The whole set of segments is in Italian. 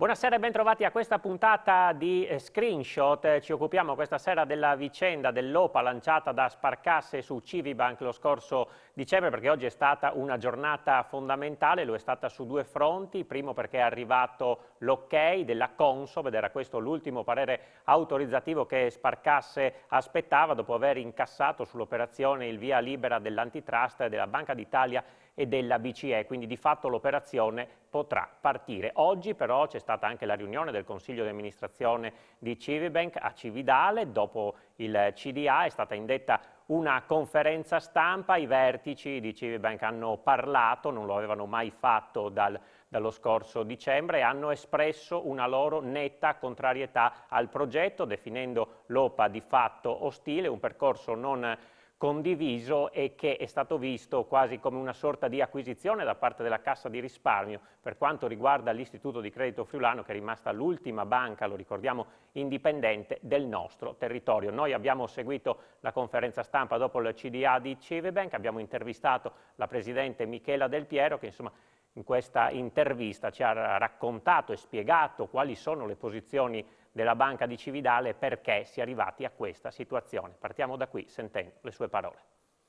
Buonasera e bentrovati a questa puntata di Screenshot. Ci occupiamo questa sera della vicenda dell'OPA lanciata da Sparcasse su Civibank lo scorso dicembre, perché oggi è stata una giornata fondamentale, lo è stata su due fronti. Primo perché è arrivato l'ok della Consob ed era questo l'ultimo parere autorizzativo che Sparcasse aspettava dopo aver incassato sull'operazione il via libera dell'antitrust della Banca d'Italia e della BCE, quindi di fatto l'operazione potrà partire. Oggi però c'è stata anche la riunione del Consiglio di amministrazione di Civibank a Cividale. Dopo il CDA è stata indetta una conferenza stampa, i vertici di Civibank hanno parlato, non lo avevano mai fatto dallo scorso dicembre, e hanno espresso una loro netta contrarietà al progetto, definendo l'OPA di fatto ostile, un percorso non condiviso e che è stato visto quasi come una sorta di acquisizione da parte della Cassa di Risparmio per quanto riguarda l'Istituto di Credito Friulano, che è rimasta l'ultima banca, lo ricordiamo, indipendente del nostro territorio. Noi abbiamo seguito la conferenza stampa dopo il CDA di Civibank, abbiamo intervistato la presidente Michela Del Piero, che insomma in questa intervista ci ha raccontato e spiegato quali sono le posizioni della Banca di Cividale e perché si è arrivati a questa situazione. Partiamo da qui sentendo le sue parole.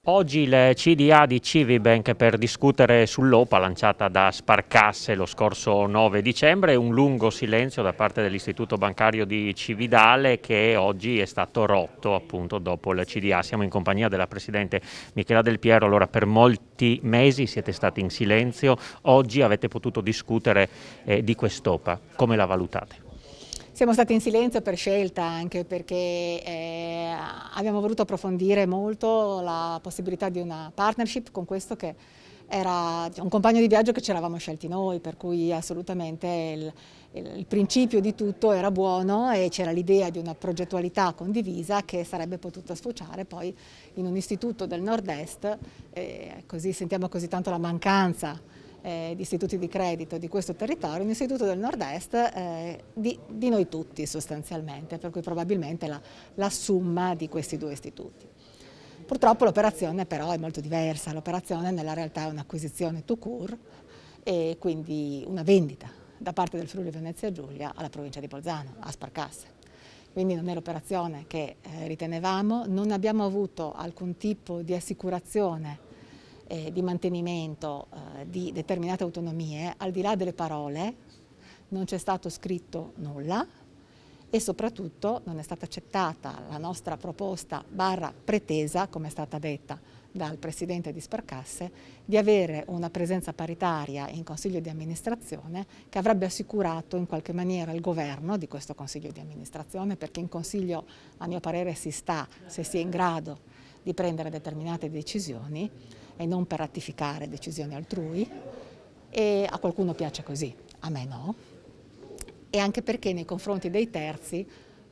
Oggi il CDA di Civibank per discutere sull'OPA lanciata da Sparcasse lo scorso 9 dicembre, un lungo silenzio da parte dell'Istituto Bancario di Cividale che oggi è stato rotto appunto dopo il CDA. Siamo in compagnia della Presidente Michela Del Piero. Allora, per molti mesi siete stati in silenzio, oggi avete potuto discutere di quest'OPA. Come la valutate? Siamo stati in silenzio per scelta, anche perché abbiamo voluto approfondire molto la possibilità di una partnership con questo che era un compagno di viaggio che ci eravamo scelti noi, per cui assolutamente il principio di tutto era buono e c'era l'idea di una progettualità condivisa che sarebbe potuta sfociare poi in un istituto del nord-est, così sentiamo così tanto la mancanza di istituti di credito di questo territorio, un istituto del nord-est di noi tutti sostanzialmente, per cui probabilmente la somma di questi due istituti. Purtroppo l'operazione però è molto diversa, l'operazione nella realtà è un'acquisizione tout court e quindi una vendita da parte del Friuli Venezia Giulia alla provincia di Bolzano, a Sparcasse. Quindi non è l'operazione che ritenevamo, non abbiamo avuto alcun tipo di assicurazione di mantenimento di determinate autonomie, al di là delle parole non c'è stato scritto nulla e soprattutto non è stata accettata la nostra proposta barra pretesa, come è stata detta dal Presidente di Sparcasse, di avere una presenza paritaria in Consiglio di amministrazione che avrebbe assicurato in qualche maniera il governo di questo Consiglio di amministrazione, perché in Consiglio a mio parere si sta se si è in grado di prendere determinate decisioni e non per ratificare decisioni altrui, e a qualcuno piace così, a me no, e anche perché nei confronti dei terzi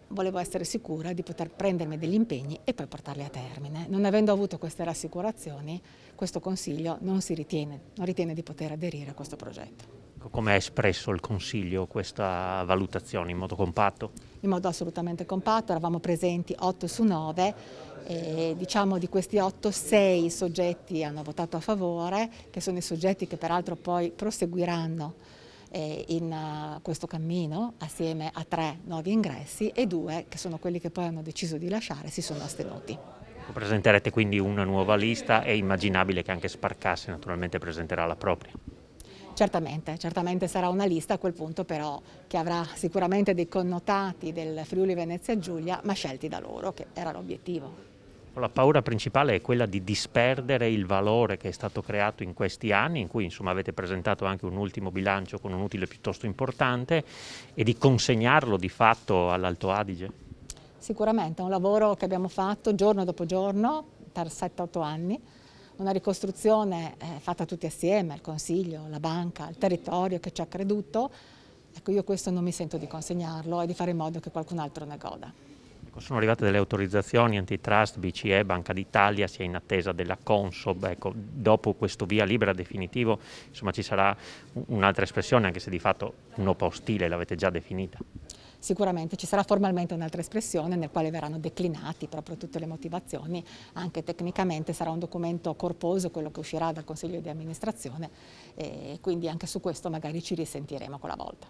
volevo essere sicura di poter prendermi degli impegni e poi portarli a termine. Non avendo avuto queste rassicurazioni, questo Consiglio non ritiene di poter aderire a questo progetto. Come ha espresso il Consiglio questa valutazione? In modo compatto? In modo assolutamente compatto, eravamo presenti 8 su 9 e diciamo di questi 8, 6 soggetti hanno votato a favore, che sono i soggetti che peraltro poi proseguiranno in questo cammino assieme a 3 nuovi ingressi e 2 che sono quelli che poi hanno deciso di lasciare, si sono astenuti. Presenterete quindi una nuova lista, è immaginabile che anche Sparcasse naturalmente presenterà la propria. Certamente sarà una lista a quel punto però che avrà sicuramente dei connotati del Friuli Venezia Giulia, ma scelti da loro, che era l'obiettivo. La paura principale è quella di disperdere il valore che è stato creato in questi anni, in cui insomma avete presentato anche un ultimo bilancio con un utile piuttosto importante, e di consegnarlo di fatto all'Alto Adige. Sicuramente è un lavoro che abbiamo fatto giorno dopo giorno per 7-8 anni, una ricostruzione fatta tutti assieme, il Consiglio, la banca, il territorio che ci ha creduto. Ecco, io questo non mi sento di consegnarlo e di fare in modo che qualcun altro ne goda. Sono arrivate delle autorizzazioni antitrust, BCE, Banca d'Italia, si è in attesa della Consob. Ecco, dopo questo via libera definitivo insomma, ci sarà un'altra espressione, anche se di fatto un'OPA ostile l'avete già definita. Sicuramente ci sarà formalmente un'altra espressione nel quale verranno declinati proprio tutte le motivazioni, anche tecnicamente sarà un documento corposo quello che uscirà dal Consiglio di amministrazione e quindi anche su questo magari ci risentiremo con la volta.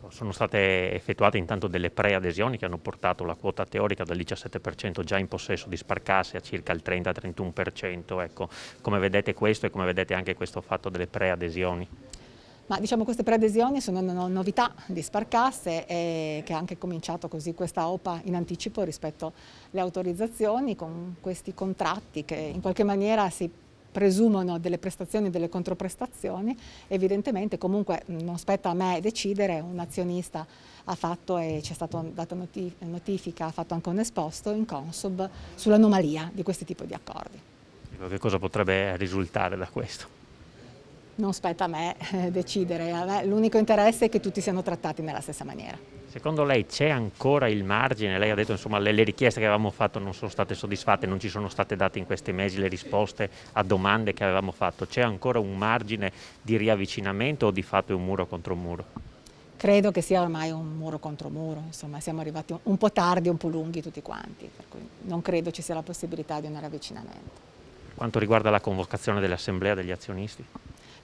Sono state effettuate intanto delle preadesioni che hanno portato la quota teorica dal 17% già in possesso di Sparkasse a circa il 30-31%. Ecco, come vedete questo e come vedete anche questo fatto delle preadesioni? Ma diciamo queste preadesioni sono una novità di Sparkasse che ha anche cominciato così questa OPA in anticipo rispetto alle autorizzazioni, con questi contratti che in qualche maniera si presumono delle prestazioni e delle controprestazioni. Evidentemente comunque non spetta a me decidere, un azionista ha fatto e ci è stata data notifica, ha fatto anche un esposto in Consob sull'anomalia di questi tipi di accordi. Che cosa potrebbe risultare da questo? Non spetta a me decidere, l'unico interesse è che tutti siano trattati nella stessa maniera. Secondo lei c'è ancora il margine? Lei ha detto insomma le richieste che avevamo fatto non sono state soddisfatte, non ci sono state date in questi mesi le risposte a domande che avevamo fatto. C'è ancora un margine di riavvicinamento o di fatto è un muro contro muro? Credo che sia ormai un muro contro muro, insomma siamo arrivati un po' tardi, un po' lunghi tutti quanti, per cui non credo ci sia la possibilità di un riavvicinamento. Per quanto riguarda la convocazione dell'assemblea degli azionisti?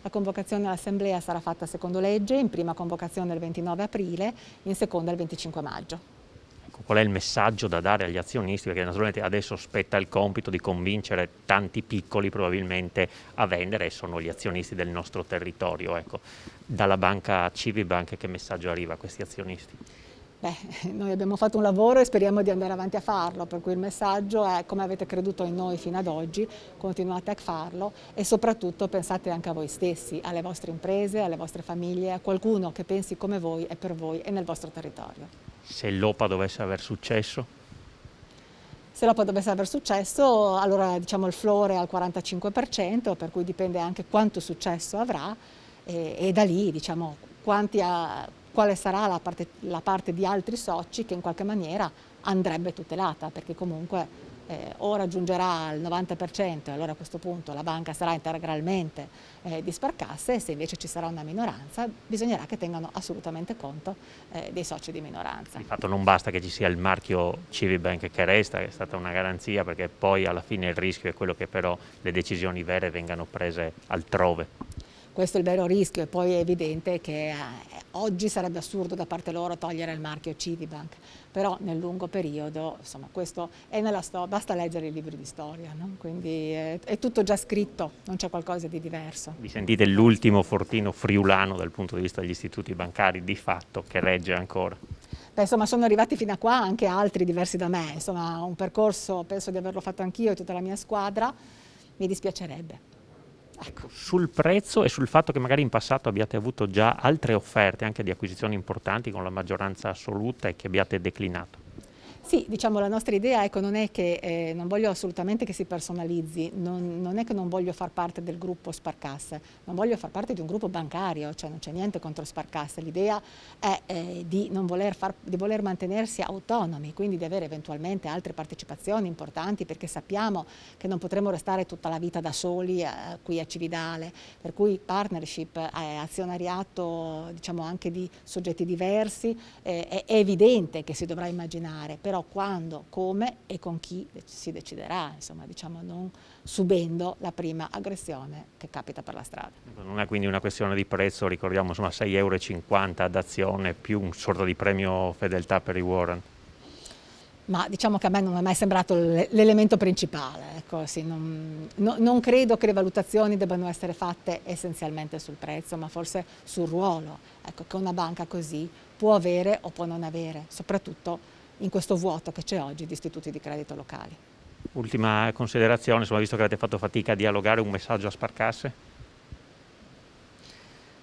La convocazione all'assemblea sarà fatta secondo legge, in prima convocazione il 29 aprile, in seconda il 25 maggio. Ecco, qual è il messaggio da dare agli azionisti? Perché naturalmente adesso spetta il compito di convincere tanti piccoli probabilmente a vendere e sono gli azionisti del nostro territorio. Ecco, dalla banca Civibank che messaggio arriva a questi azionisti? Noi abbiamo fatto un lavoro e speriamo di andare avanti a farlo, per cui il messaggio è: come avete creduto in noi fino ad oggi, continuate a farlo e soprattutto pensate anche a voi stessi, alle vostre imprese, alle vostre famiglie, a qualcuno che pensi come voi e per voi e nel vostro territorio. Se l'OPA dovesse aver successo? Se l'OPA dovesse aver successo, allora diciamo il floor è al 45%, per cui dipende anche quanto successo avrà e da lì diciamo quale sarà la parte di altri soci che in qualche maniera andrebbe tutelata, perché comunque o raggiungerà il 90% e allora a questo punto la banca sarà integralmente di Sparkasse, e se invece ci sarà una minoranza bisognerà che tengano assolutamente conto dei soci di minoranza. Di fatto non basta che ci sia il marchio Civibank che resta, che è stata una garanzia, perché poi alla fine il rischio è quello che però le decisioni vere vengano prese altrove. Questo è il vero rischio, e poi è evidente che oggi sarebbe assurdo da parte loro togliere il marchio Civibank, però nel lungo periodo, insomma, questo è nella storia, basta leggere i libri di storia, no? Quindi è tutto già scritto, non c'è qualcosa di diverso. Vi sentite l'ultimo fortino friulano dal punto di vista degli istituti bancari, di fatto, che regge ancora? Insomma, sono arrivati fino a qua anche altri diversi da me, insomma, un percorso penso di averlo fatto anch'io e tutta la mia squadra, mi dispiacerebbe. Ecco. Sul prezzo e sul fatto che magari in passato abbiate avuto già altre offerte anche di acquisizioni importanti con la maggioranza assoluta e che abbiate declinato. Sì, diciamo la nostra idea, ecco, non è che non voglio assolutamente che si personalizzi, non è che non voglio far parte del gruppo Sparkasse, non voglio far parte di un gruppo bancario, cioè non c'è niente contro Sparkasse, l'idea è di voler mantenersi autonomi, quindi di avere eventualmente altre partecipazioni importanti, perché sappiamo che non potremo restare tutta la vita da soli qui a Cividale, per cui partnership, azionariato diciamo anche di soggetti diversi, è evidente che si dovrà immaginare, però quando, come e con chi si deciderà, insomma, diciamo non subendo la prima aggressione che capita per la strada. Non è quindi una questione di prezzo, ricordiamo insomma 6,50 € ad azione più un sorta di premio fedeltà per i warrant. Ma diciamo che a me non è mai sembrato l'elemento principale, ecco, sì, non credo che le valutazioni debbano essere fatte essenzialmente sul prezzo, ma forse sul ruolo, ecco, che una banca così può avere o può non avere, soprattutto in questo vuoto che c'è oggi di istituti di credito locali. Ultima considerazione, insomma, visto che avete fatto fatica a dialogare, un messaggio a Sparkasse?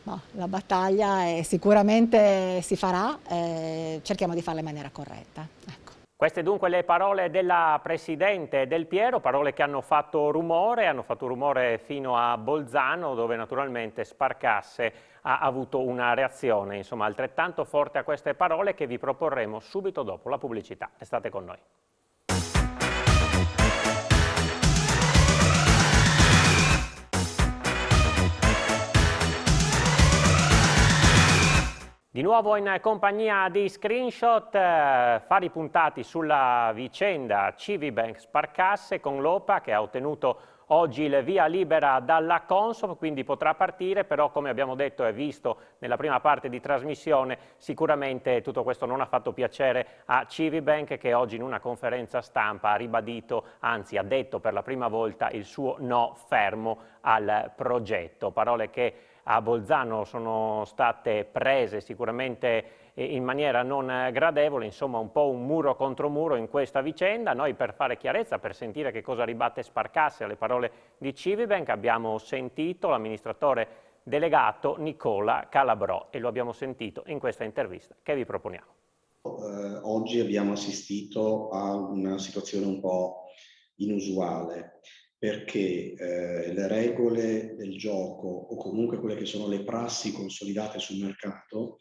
No, la battaglia sicuramente si farà, cerchiamo di farla in maniera corretta. Ecco. Queste dunque le parole della Presidente Del Piero, parole che hanno fatto rumore fino a Bolzano, dove naturalmente Sparkasse ha avuto una reazione, insomma, altrettanto forte a queste parole, che vi proporremo subito dopo la pubblicità. Restate con noi. Di nuovo in compagnia di Screenshot, fari puntati sulla vicenda Civibank Sparkasse con l'OPA che ha ottenuto oggi il via libera dalla Consob, quindi potrà partire, però come abbiamo detto e visto nella prima parte di trasmissione, sicuramente tutto questo non ha fatto piacere a Civibank, che oggi in una conferenza stampa ha ribadito, anzi ha detto per la prima volta il suo no fermo al progetto. Parole che a Bolzano sono state prese sicuramente in maniera non gradevole, insomma un po' un muro contro muro in questa vicenda. Noi per fare chiarezza, per sentire che cosa ribatte Sparcasse alle parole di Civibank, abbiamo sentito l'amministratore delegato Nicola Calabrò e lo abbiamo sentito in questa intervista che vi proponiamo. Oggi abbiamo assistito a una situazione un po' inusuale, perché le regole del gioco o comunque quelle che sono le prassi consolidate sul mercato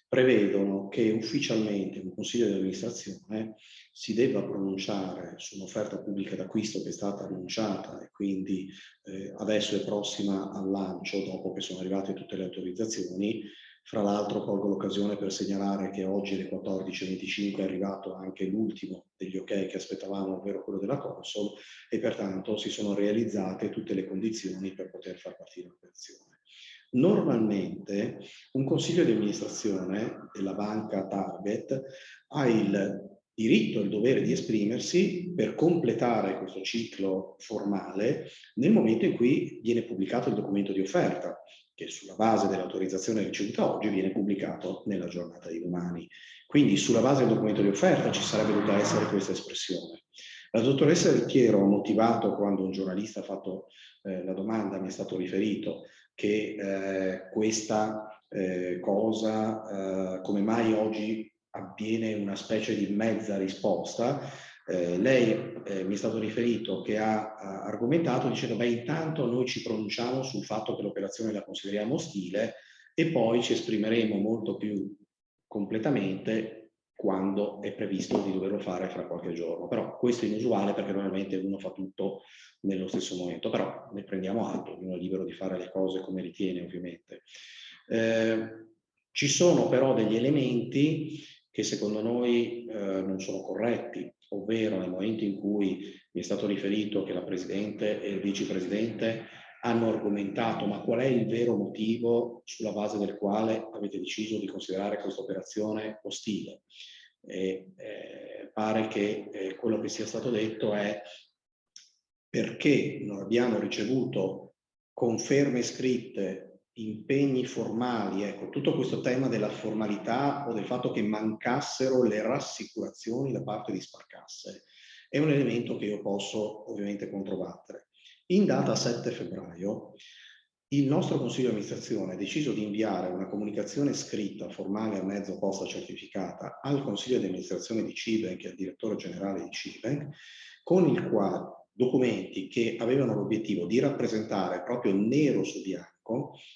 prevedono che ufficialmente un consiglio di amministrazione si debba pronunciare su un'offerta pubblica d'acquisto che è stata annunciata e quindi adesso è prossima al lancio dopo che sono arrivate tutte le autorizzazioni. Fra l'altro colgo l'occasione per segnalare che oggi alle 14:25 è arrivato anche l'ultimo degli ok che aspettavamo, ovvero quello della Consob, e pertanto si sono realizzate tutte le condizioni per poter far partire l'operazione. Normalmente un consiglio di amministrazione della banca Target ha il diritto e il dovere di esprimersi per completare questo ciclo formale nel momento in cui viene pubblicato il documento di offerta, che sulla base dell'autorizzazione ricevuta oggi viene pubblicato nella giornata di domani. Quindi sulla base del documento di offerta ci sarebbe dovuta essere questa espressione. La dottoressa Ricchiero ha motivato, quando un giornalista ha fatto la domanda, mi è stato riferito che questa cosa, come mai oggi avviene una specie di mezza risposta. Lei mi è stato riferito che ha argomentato dicendo beh, intanto noi ci pronunciamo sul fatto che l'operazione la consideriamo ostile e poi ci esprimeremo molto più completamente quando è previsto di doverlo fare fra qualche giorno. Però questo è inusuale perché normalmente uno fa tutto nello stesso momento, però ne prendiamo atto, uno è libero di fare le cose come ritiene ovviamente. Ci sono però degli elementi che secondo noi non sono corretti, ovvero nel momento in cui mi è stato riferito che la Presidente e il Vicepresidente hanno argomentato ma qual è il vero motivo sulla base del quale avete deciso di considerare questa operazione ostile. Pare che quello che sia stato detto è perché non abbiamo ricevuto conferme scritte, impegni formali, ecco, tutto questo tema della formalità o del fatto che mancassero le rassicurazioni da parte di Sparcasse è un elemento che io posso ovviamente controbattere. In data 7 febbraio il nostro Consiglio di amministrazione ha deciso di inviare una comunicazione scritta, formale a mezzo posta certificata al Consiglio di amministrazione di Civibank e al direttore generale di Civibank, con il quale documenti che avevano l'obiettivo di rappresentare proprio nero su bianco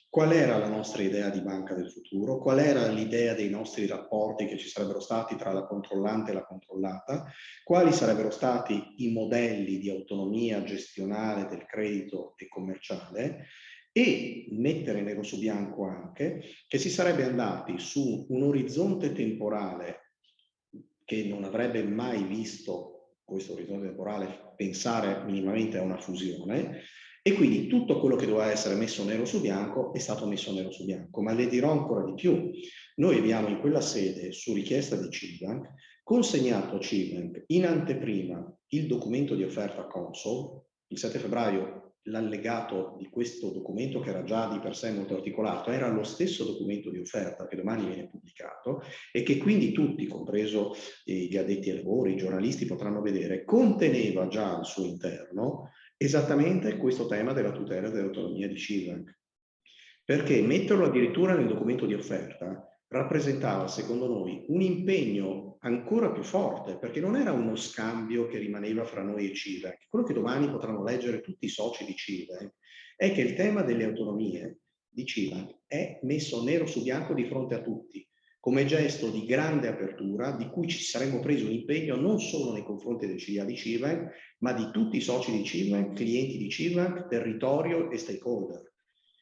qual era la nostra idea di banca del futuro, qual era l'idea dei nostri rapporti che ci sarebbero stati tra la controllante e la controllata, quali sarebbero stati i modelli di autonomia gestionale del credito e commerciale, e mettere nero su bianco anche che si sarebbe andati su un orizzonte temporale che non avrebbe mai visto questo orizzonte temporale pensare minimamente a una fusione, e quindi tutto quello che doveva essere messo nero su bianco è stato messo nero su bianco. Ma le dirò ancora di più, noi abbiamo in quella sede, su richiesta di Civibank, consegnato a Civibank in anteprima il documento di offerta Consob. Il 7 febbraio l'allegato di questo documento, che era già di per sé molto articolato, era lo stesso documento di offerta che domani viene pubblicato e che quindi tutti, compreso gli addetti ai lavori, i giornalisti, potranno vedere, conteneva già al suo interno esattamente questo tema della tutela dell'autonomia di Civibank. Perché metterlo addirittura nel documento di offerta rappresentava, secondo noi, un impegno ancora più forte, perché non era uno scambio che rimaneva fra noi e Civibank. Quello che domani potranno leggere tutti i soci di Civibank è che il tema delle autonomie di Civibank è messo nero su bianco di fronte a tutti, come gesto di grande apertura, di cui ci saremmo presi un impegno non solo nei confronti del CDA di Civibank, ma di tutti i soci di Civibank, clienti di Civibank, territorio e stakeholder.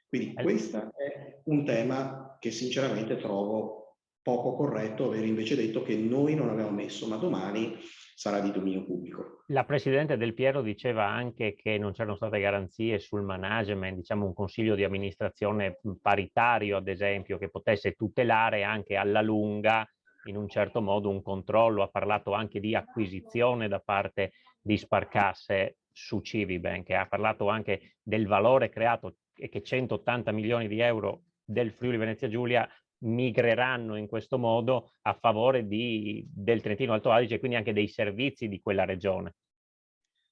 Quindi questo è un tema che sinceramente trovo poco corretto aver invece detto che noi non abbiamo messo, ma domani sarà di dominio pubblico. La Presidente Del Piero diceva anche che non c'erano state garanzie sul management, diciamo un consiglio di amministrazione paritario, ad esempio, che potesse tutelare anche alla lunga, in un certo modo, un controllo. Ha parlato anche di acquisizione da parte di Sparcasse su Civibank, ha parlato anche del valore creato e che 180 milioni di euro del Friuli Venezia Giulia migreranno in questo modo a favore del Trentino Alto Adige e quindi anche dei servizi di quella regione.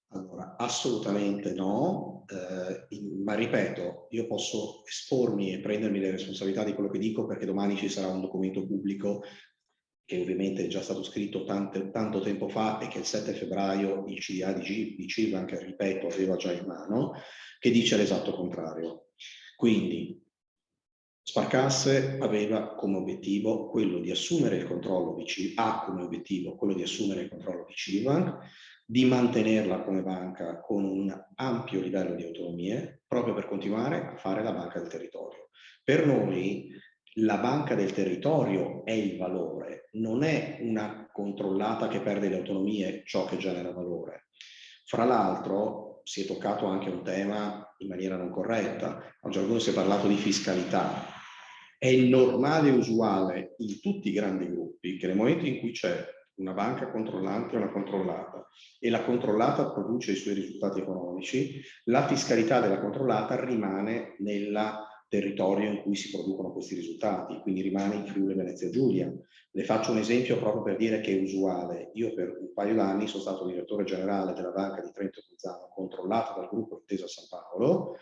Allora, assolutamente no, ma ripeto, io posso espormi e prendermi le responsabilità di quello che dico perché domani ci sarà un documento pubblico che ovviamente è già stato scritto tanto tempo fa e che il 7 febbraio il CDA di Civibank, ripeto, aveva già in mano, che dice l'esatto contrario. Quindi Sparcasse aveva come obiettivo quello di assumere il controllo di Civibank, di mantenerla come banca con un ampio livello di autonomie, proprio per continuare a fare la banca del territorio. Per noi la banca del territorio è il valore, non è una controllata che perde le autonomie ciò che genera valore. Fra l'altro si è toccato anche un tema in maniera non corretta, a un certo punto si è parlato di fiscalità. È normale e usuale in tutti i grandi gruppi che nel momento in cui c'è una banca controllante e una controllata e la controllata produce i suoi risultati economici, la fiscalità della controllata rimane nel territorio in cui si producono questi risultati, quindi rimane in Friuli Venezia Giulia. Le faccio un esempio proprio per dire che è usuale. Io per un paio d'anni sono stato direttore generale della Banca di Trento e Bolzano, controllata dal gruppo Intesa San Paolo.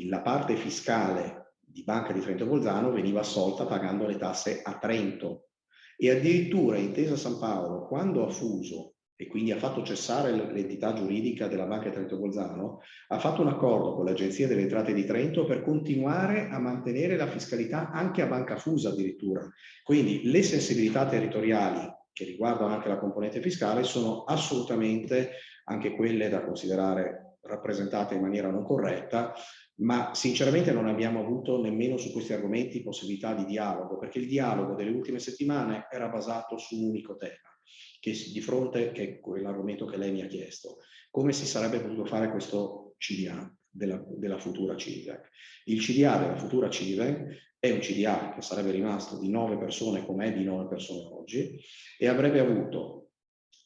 La parte fiscale di Banca di Trento e Bolzano veniva assolta pagando le tasse a Trento e addirittura Intesa San Paolo, quando ha fuso e quindi ha fatto cessare l'entità giuridica della Banca di Trento e Bolzano, ha fatto un accordo con l'Agenzia delle Entrate di Trento per continuare a mantenere la fiscalità anche a banca fusa addirittura. Quindi le sensibilità territoriali che riguardano anche la componente fiscale sono assolutamente anche quelle da considerare rappresentate in maniera non corretta, ma sinceramente non abbiamo avuto nemmeno su questi argomenti possibilità di dialogo, perché il dialogo delle ultime settimane era basato su un unico tema, che di fronte, che è quell'argomento che lei mi ha chiesto, come si sarebbe potuto fare questo CDA della futura Civibank. Il CDA della futura Civibank è un CDA che sarebbe rimasto di 9 persone come è di 9 persone oggi e avrebbe avuto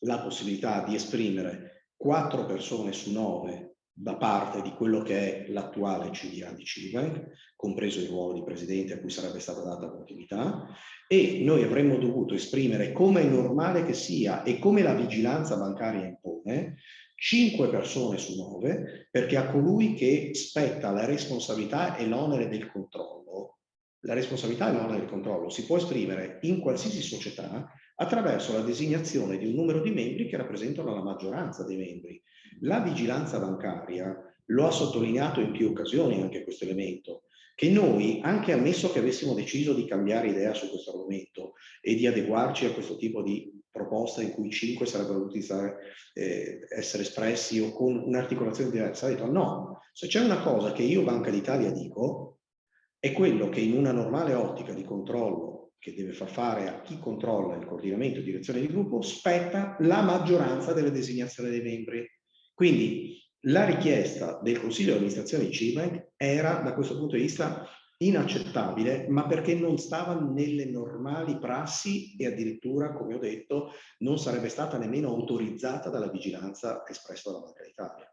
la possibilità di esprimere 4 persone su 9 da parte di quello che è l'attuale CDA di Civibank, compreso il ruolo di presidente a cui sarebbe stata data continuità, e noi avremmo dovuto esprimere, come è normale che sia e come la vigilanza bancaria impone, 5 persone su 9, perché a colui che spetta la responsabilità e l'onere del controllo, la responsabilità e l'onere del controllo si può esprimere in qualsiasi società attraverso la designazione di un numero di membri che rappresentano la maggioranza dei membri. La vigilanza bancaria lo ha sottolineato in più occasioni anche questo elemento, che noi, anche ammesso che avessimo deciso di cambiare idea su questo argomento e di adeguarci a questo tipo di proposta in cui 5 sarebbero dovuti essere espressi o con un'articolazione diversa, ha detto no, se c'è una cosa che io Banca d'Italia dico è quello che in una normale ottica di controllo che deve far fare a chi controlla il coordinamento e direzione di gruppo spetta la maggioranza delle designazioni dei membri. Quindi la richiesta del Consiglio di amministrazione di Civibank era da questo punto di vista inaccettabile, ma perché non stava nelle normali prassi e addirittura, come ho detto, non sarebbe stata nemmeno autorizzata dalla vigilanza espressa dalla Banca d'Italia.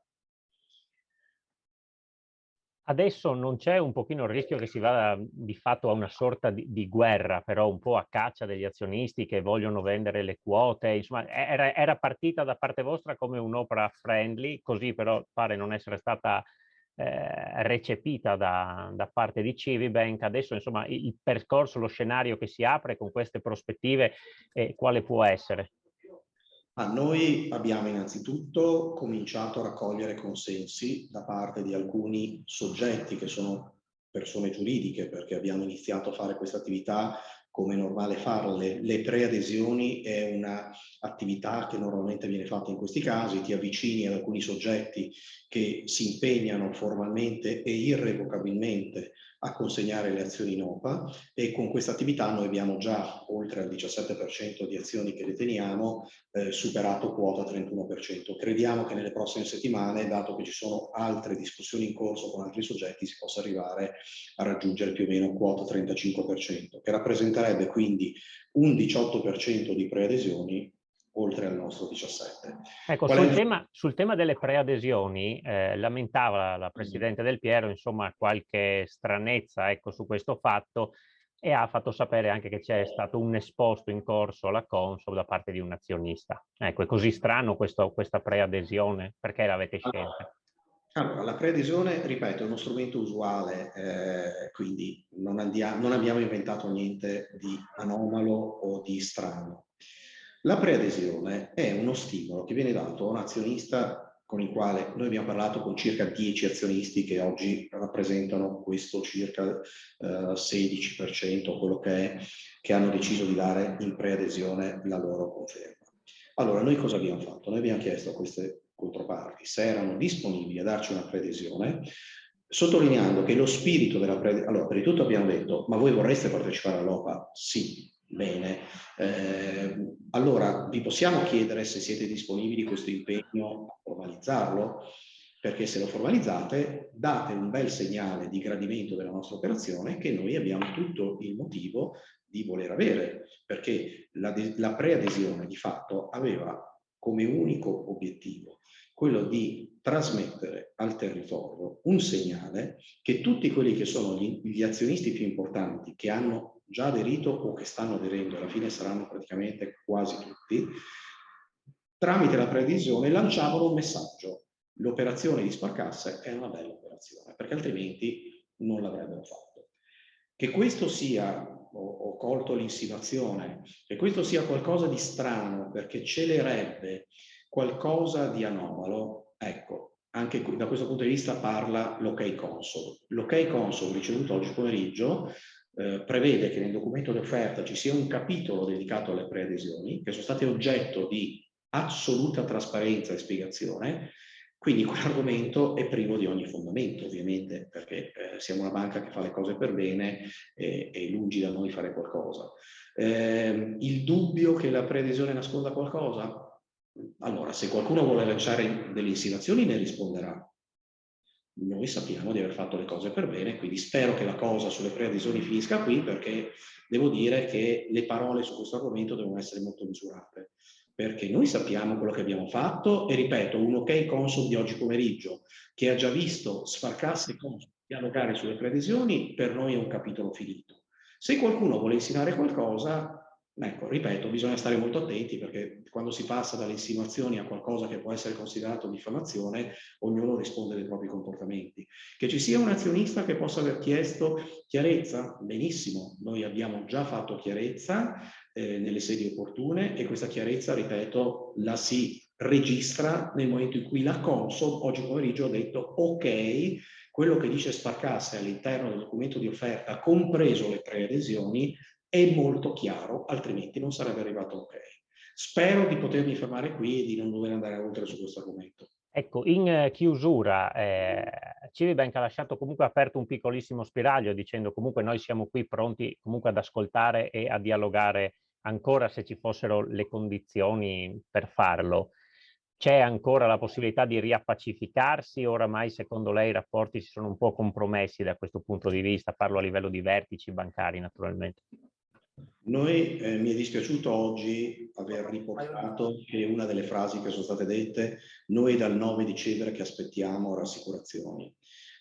Adesso non c'è un pochino il rischio che si vada di fatto a una sorta di guerra, però un po' a caccia degli azionisti che vogliono vendere le quote, insomma era partita da parte vostra come un'opera friendly, così però pare non essere stata recepita da parte di Civibank. Adesso insomma il percorso, lo scenario che si apre con queste prospettive, quale può essere? Noi abbiamo innanzitutto cominciato a raccogliere consensi da parte di alcuni soggetti che sono persone giuridiche, perché abbiamo iniziato a fare questa attività come è normale farle. Le preadesioni è un'attività che normalmente viene fatta in questi casi, ti avvicini ad alcuni soggetti che si impegnano formalmente e irrevocabilmente a consegnare le azioni in OPA, e con questa attività noi abbiamo già, oltre al 17% di azioni che deteniamo, superato quota 31%. Crediamo che nelle prossime settimane, dato che ci sono altre discussioni in corso con altri soggetti, si possa arrivare a raggiungere più o meno quota 35%, che rappresenterebbe quindi un 18% di preadesioni oltre al nostro 17%. Ecco, sul tema delle preadesioni, lamentava la Presidente Del Piero, insomma, qualche stranezza, ecco, su questo fatto, e ha fatto sapere anche che c'è stato un esposto in corso alla Consob da parte di un azionista. Ecco, è così strano questa preadesione? Perché l'avete scelta? Allora, la preadesione, ripeto, è uno strumento usuale, quindi non abbiamo inventato niente di anomalo o di strano. La preadesione è uno stimolo che viene dato a un azionista con il quale noi abbiamo parlato con circa 10 azionisti che oggi rappresentano questo circa 16%, quello che è, che hanno deciso di dare in preadesione la loro conferma. Allora, noi cosa abbiamo fatto? Noi abbiamo chiesto a queste controparti se erano disponibili a darci una preadesione, sottolineando che lo spirito della preadesione... Allora, per di tutto abbiamo detto, ma voi vorreste partecipare all'OPA? Sì. Bene, allora vi possiamo chiedere se siete disponibili questo impegno a formalizzarlo, perché se lo formalizzate date un bel segnale di gradimento della nostra operazione che noi abbiamo tutto il motivo di voler avere, perché la preadesione di fatto aveva come unico obiettivo quello di trasmettere al territorio un segnale che tutti quelli che sono gli azionisti più importanti che hanno già aderito o che stanno aderendo, alla fine saranno praticamente quasi tutti, tramite la preadesione lanciavano un messaggio: l'operazione di Sparcasse è una bella operazione, perché altrimenti non l'avrebbero fatto. Che questo sia, ho colto l'insinuazione, che questo sia qualcosa di strano perché celerebbe qualcosa di anomalo, ecco, anche da questo punto di vista parla l'OK Console. L'OK Console ricevuto oggi pomeriggio prevede che nel documento di offerta ci sia un capitolo dedicato alle preadesioni, che sono state oggetto di assoluta trasparenza e spiegazione, quindi quell'argomento è privo di ogni fondamento, ovviamente, perché siamo una banca che fa le cose per bene e lungi da noi fare qualcosa. Il dubbio che la preadesione nasconda qualcosa? Allora, se qualcuno vuole lanciare delle insinuazioni ne risponderà. Noi sappiamo di aver fatto le cose per bene, quindi spero che la cosa sulle preadesioni finisca qui, perché devo dire che le parole su questo argomento devono essere molto misurate, perché noi sappiamo quello che abbiamo fatto e, ripeto, un OK Consol di oggi pomeriggio che ha già visto Sparcasse e Consol dialogare sulle preadesioni, per noi è un capitolo finito. Se qualcuno vuole insinuare qualcosa, ecco, ripeto, bisogna stare molto attenti, perché quando si passa dalle insinuazioni a qualcosa che può essere considerato diffamazione, ognuno risponde dei propri comportamenti. Che ci sia un azionista che possa aver chiesto chiarezza? Benissimo, noi abbiamo già fatto chiarezza nelle sedi opportune, e questa chiarezza, ripeto, la si registra nel momento in cui la Consob oggi pomeriggio ha detto ok, quello che dice Sparcasse all'interno del documento di offerta, compreso le preadesioni, è molto chiaro, altrimenti non sarebbe arrivato ok. Spero di potermi fermare qui e di non dover andare oltre su questo argomento. Ecco, in chiusura, Civibank ha lasciato comunque aperto un piccolissimo spiraglio, dicendo comunque noi siamo qui pronti comunque ad ascoltare e a dialogare ancora se ci fossero le condizioni per farlo. C'è ancora la possibilità di riappacificarsi? Oramai, secondo lei, i rapporti si sono un po' compromessi da questo punto di vista? Parlo a livello di vertici bancari, naturalmente. Noi mi è dispiaciuto oggi aver riportato che una delle frasi che sono state dette: noi dal 9 dicembre che aspettiamo rassicurazioni.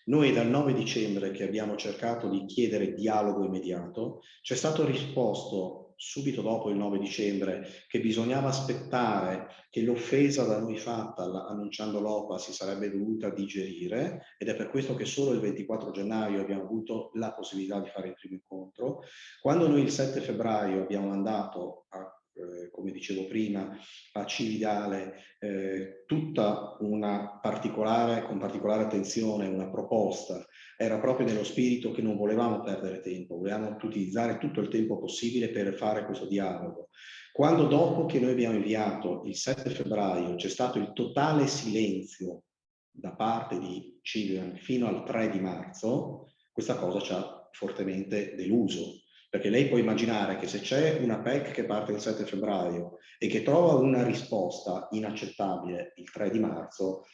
Noi dal 9 dicembre che abbiamo cercato di chiedere dialogo immediato, c'è stato risposto subito dopo il 9 dicembre che bisognava aspettare che l'offesa da noi fatta annunciando l'OPA si sarebbe dovuta digerire, ed è per questo che solo il 24 gennaio abbiamo avuto la possibilità di fare il primo incontro. Quando noi il 7 febbraio abbiamo mandato come dicevo prima, a Cividale tutta una con particolare attenzione, una proposta, era proprio nello spirito che non volevamo perdere tempo, volevamo utilizzare tutto il tempo possibile per fare questo dialogo. Quando, dopo che noi abbiamo inviato il 7 febbraio, c'è stato il totale silenzio da parte di Civibank fino al 3 di marzo, questa cosa ci ha fortemente deluso. Perché lei può immaginare che se c'è una PEC che parte il 7 febbraio e che trova una risposta inaccettabile il 3 di marzo,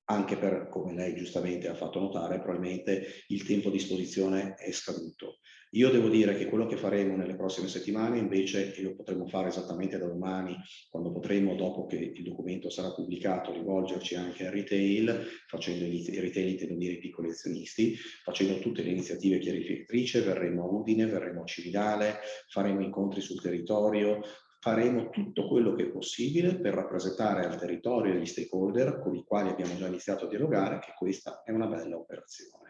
anche per, come lei giustamente ha fatto notare, probabilmente il tempo a disposizione è scaduto. Io devo dire che quello che faremo nelle prossime settimane invece, e lo potremo fare esattamente da domani, quando potremo, dopo che il documento sarà pubblicato, rivolgerci anche al retail, facendo i retail, intendo dire i piccoli azionisti, facendo tutte le iniziative chiarificatrici, verremo a Udine, verremo a Cividale, faremo incontri sul territorio, faremo tutto quello che è possibile per rappresentare al territorio e agli stakeholder con i quali abbiamo già iniziato a dialogare che questa è una bella operazione.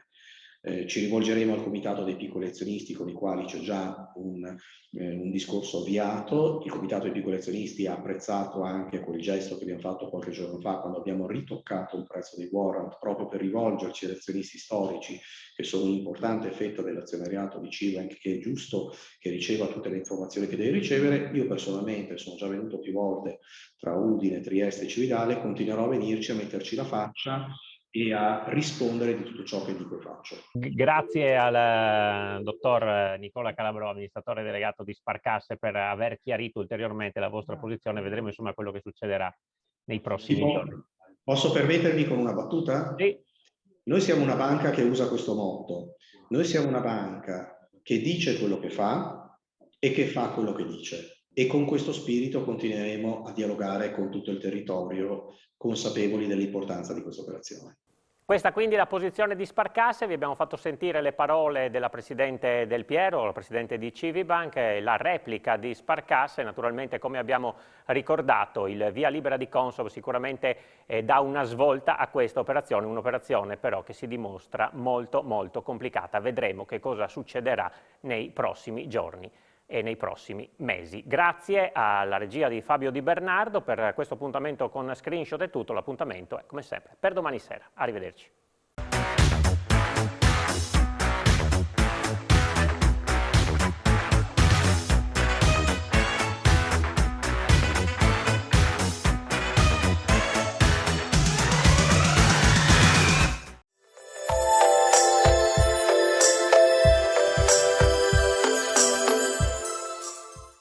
Ci rivolgeremo al comitato dei piccoli azionisti con i quali c'è già un discorso avviato. Il comitato dei piccoli azionisti ha apprezzato anche quel gesto che abbiamo fatto qualche giorno fa quando abbiamo ritoccato il prezzo dei warrant proprio per rivolgerci agli azionisti storici che sono un'importante fetta dell'azionariato di Cibank, che è giusto che riceva tutte le informazioni che deve ricevere. Io personalmente sono già venuto più volte tra Udine, Trieste e Cividale, continuerò a venirci a metterci la faccia e a rispondere di tutto ciò che dico e faccio. Grazie al dottor Nicola Calabrò, amministratore delegato di Sparcasse, per aver chiarito ulteriormente la vostra posizione. Vedremo insomma quello che succederà nei prossimi giorni. Posso permettermi con una battuta? Sì. Noi siamo una banca che usa questo motto. Noi siamo una banca che dice quello che fa e che fa quello che dice. E con questo spirito continueremo a dialogare con tutto il territorio, consapevoli dell'importanza di questa operazione. Questa quindi è la posizione di Sparcasse. Vi abbiamo fatto sentire le parole della Presidente Del Piero, la Presidente di Civibank, la replica di Sparcasse. Naturalmente, come abbiamo ricordato, il via libera di Consob sicuramente dà una svolta a questa operazione, un'operazione però che si dimostra molto molto complicata. Vedremo che cosa succederà nei prossimi giorni e nei prossimi mesi. Grazie alla regia di Fabio Di Bernardo per questo appuntamento con Screenshot. È tutto, l'appuntamento è come sempre per domani sera. Arrivederci.